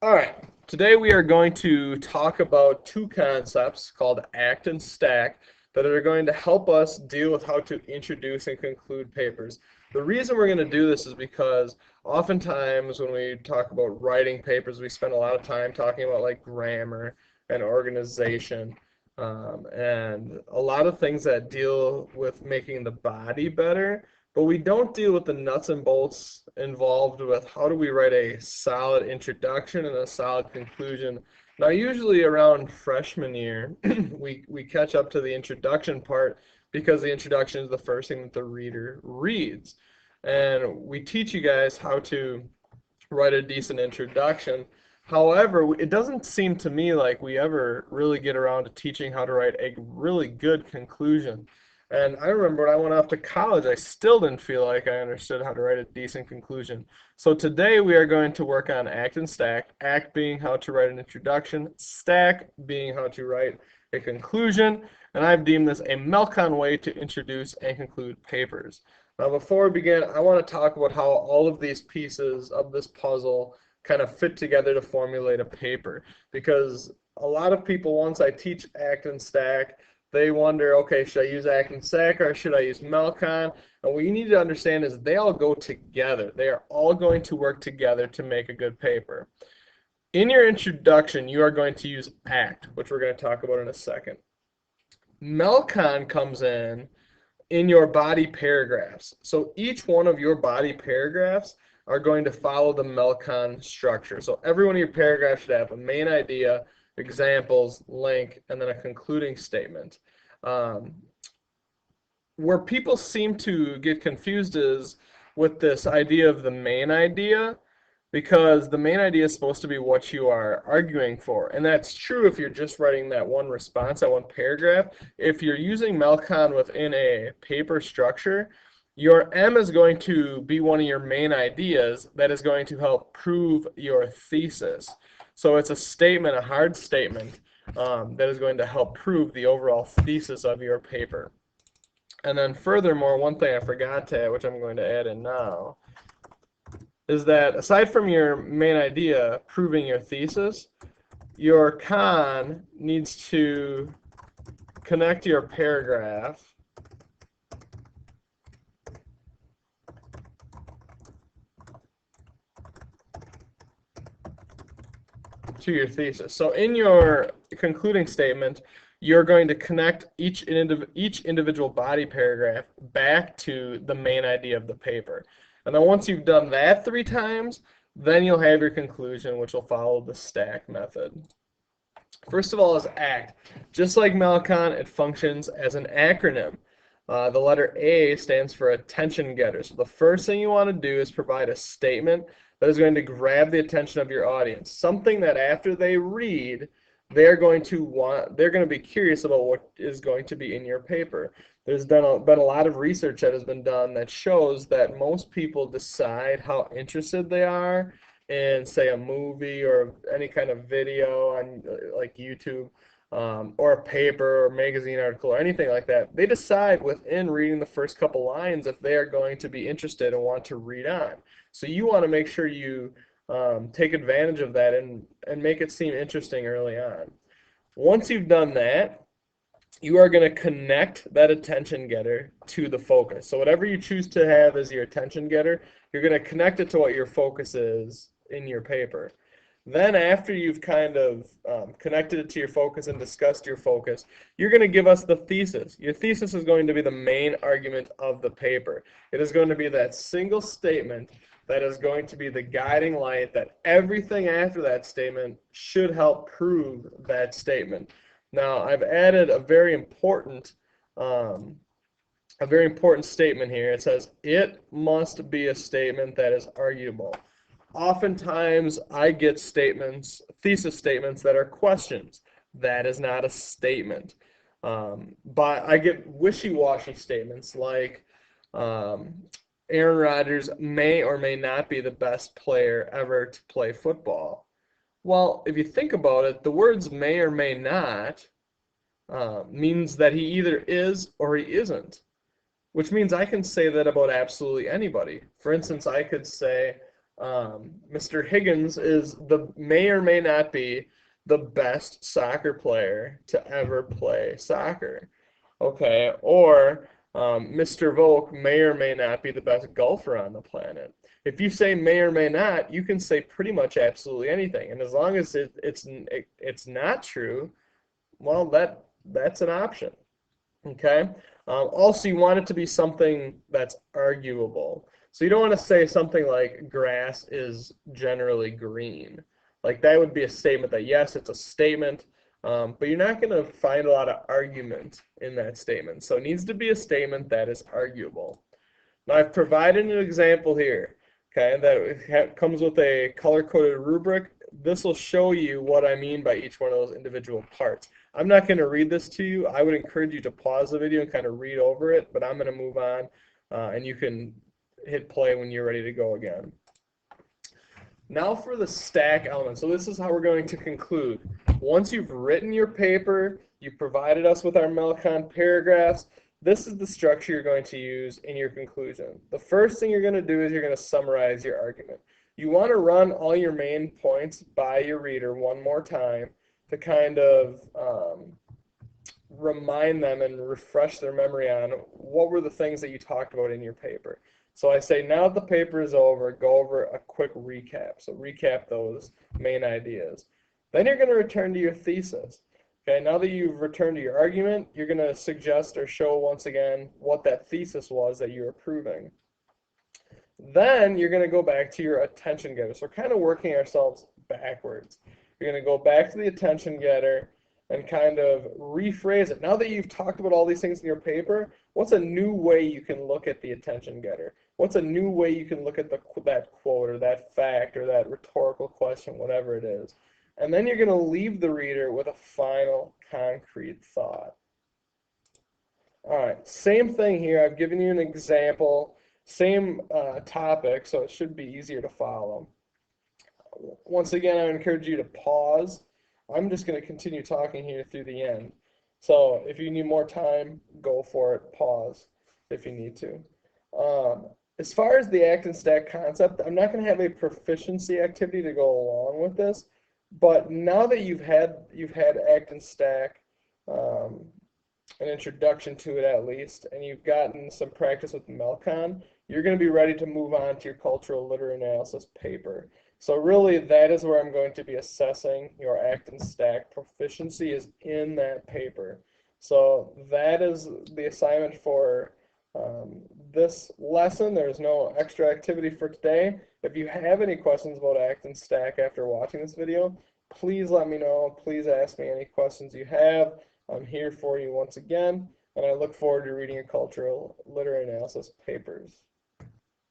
All right, today we are going to talk about two concepts called ACT and STAC that are going to help us deal with how to introduce and conclude papers. The reason we're going to do this is because oftentimes when we talk about writing papers, we spend a lot of time talking about like grammar and organization, and a lot of things that deal with making the body better, but we don't deal with the nuts and bolts involved with how do we write a solid introduction and a solid conclusion. Now, usually around freshman year, we catch up to the introduction part because the introduction is the first thing that the reader reads. And we teach you guys how to write a decent introduction. However, it doesn't seem to me like we ever really get around to teaching how to write a really good conclusion. And I remember when I went off to college, I still didn't feel like I understood how to write a decent conclusion. So today we are going to work on ACT and STAC, ACT being how to write an introduction, STAC being how to write a conclusion, and I've deemed this a Melcon way to introduce and conclude papers. Now, before we begin, I want to talk about how all of these pieces of this puzzle kind of fit together to formulate a paper. Because a lot of people, once I teach ACT and STAC, they wonder, okay, should I use ACT and STAC or should I use Melcon? And what you need to understand is they all go together. They are all going to work together to make a good paper. In your introduction, you are going to use ACT, which we're going to talk about in a second. Melcon comes in your body paragraphs. So each one of your body paragraphs are going to follow the Melcon structure. So every one of your paragraphs should have a main idea, examples, link, and then a concluding statement. Where people seem to get confused is with this idea of the main idea, because the main idea is supposed to be what you are arguing for. And that's true if you're just writing that one response, that one paragraph. If you're using Melcon within a paper structure, your M is going to be one of your main ideas that is going to help prove your thesis. So it's a statement, a hard statement, that is going to help prove the overall thesis of your paper. And then furthermore, one thing I forgot to add, which I'm going to add in now, is that aside from your main idea proving your thesis, your con needs to connect your paragraph to your thesis. So in your concluding statement, you're going to connect each individual body paragraph back to the main idea of the paper. And then once you've done that 3 times, then you'll have your conclusion, which will follow the STAC method. First of all is ACT. Just like Melcon, it functions as an acronym. The letter A stands for attention getter. So the first thing you want to do is provide a statement that is going to grab the attention of your audience. Something that after they read, they're going to be curious about what is going to be in your paper. There's been a lot of research that has been done that shows that most people decide how interested they are in, say, a movie or any kind of video on like YouTube, or a paper or magazine article or anything like that. They decide within reading the first couple lines if they are going to be interested and want to read on. So you want to make sure you take advantage of that and make it seem interesting early on. Once you've done that, you are going to connect that attention getter to the focus. So whatever you choose to have as your attention getter, you're going to connect it to what your focus is in your paper. Then after you've kind of connected it to your focus and discussed your focus, you're going to give us the thesis. Your thesis is going to be the main argument of the paper. It is going to be that single statement that is going to be the guiding light that everything after that statement should help prove that statement. Now, I've added a very important statement here. It says, it must be a statement that is arguable. Oftentimes, I get thesis statements that are questions. That is not a statement. But I get wishy-washy statements like, Aaron Rodgers may or may not be the best player ever to play football. Well, if you think about it, the words may or may not means that he either is or he isn't, which means I can say that about absolutely anybody. For instance, I could say Mr. Higgins may or may not be the best soccer player to ever play soccer. Okay, or Mr. Volk may or may not be the best golfer on the planet. If you say may or may not, you can say pretty much absolutely anything, and as long as it's not true, well, that's an option. Okay. Also, you want it to be something that's arguable. So you don't want to say something like grass is generally green. Like that would be a statement that yes, it's a statement, but you're not going to find a lot of argument in that statement. So it needs to be a statement that is arguable. Now I've provided an example here, okay, that comes with a color-coded rubric. This will show you what I mean by each one of those individual parts. I'm not going to read this to you. I would encourage you to pause the video and kind of read over it, but I'm going to move on, and you can hit play when you're ready to go again. Now for the stack element. So this is how we're going to conclude. Once you've written your paper, you've provided us with our Melcon paragraphs, this is the structure you're going to use in your conclusion. The first thing you're going to do is you're going to summarize your argument. You want to run all your main points by your reader one more time to kind of remind them and refresh their memory on what were the things that you talked about in your paper. So I say now that the paper is over, go over a quick recap. So recap those main ideas. Then you're going to return to your thesis. Okay, now that you've returned to your argument, you're going to suggest or show once again what that thesis was that you're proving. Then you're going to go back to your attention getter. So we're kind of working ourselves backwards. You're going to go back to the attention getter and kind of rephrase it. Now that you've talked about all these things in your paper, what's a new way you can look at the attention getter? What's a new way you can look at that quote or that fact or that rhetorical question, whatever it is? And then you're going to leave the reader with a final concrete thought. All right, same thing here. I've given you an example, same topic, so it should be easier to follow. Once again, I would encourage you to pause. I'm just going to continue talking here through the end. So if you need more time, go for it. Pause if you need to. As far as the ACT and STAC concept, I'm not going to have a proficiency activity to go along with this. But now that you've had ACT and STAC, an introduction to it at least, and you've gotten some practice with Melcon, you're going to be ready to move on to your cultural literary analysis paper. So really, that is where I'm going to be assessing your ACT and STAC proficiency is in that paper. So that is the assignment for this lesson. There's no extra activity for today. If you have any questions about ACT and STAC after watching this video, please let me know. Please ask me any questions you have. I'm here for you once again, and I look forward to reading your cultural literary analysis papers.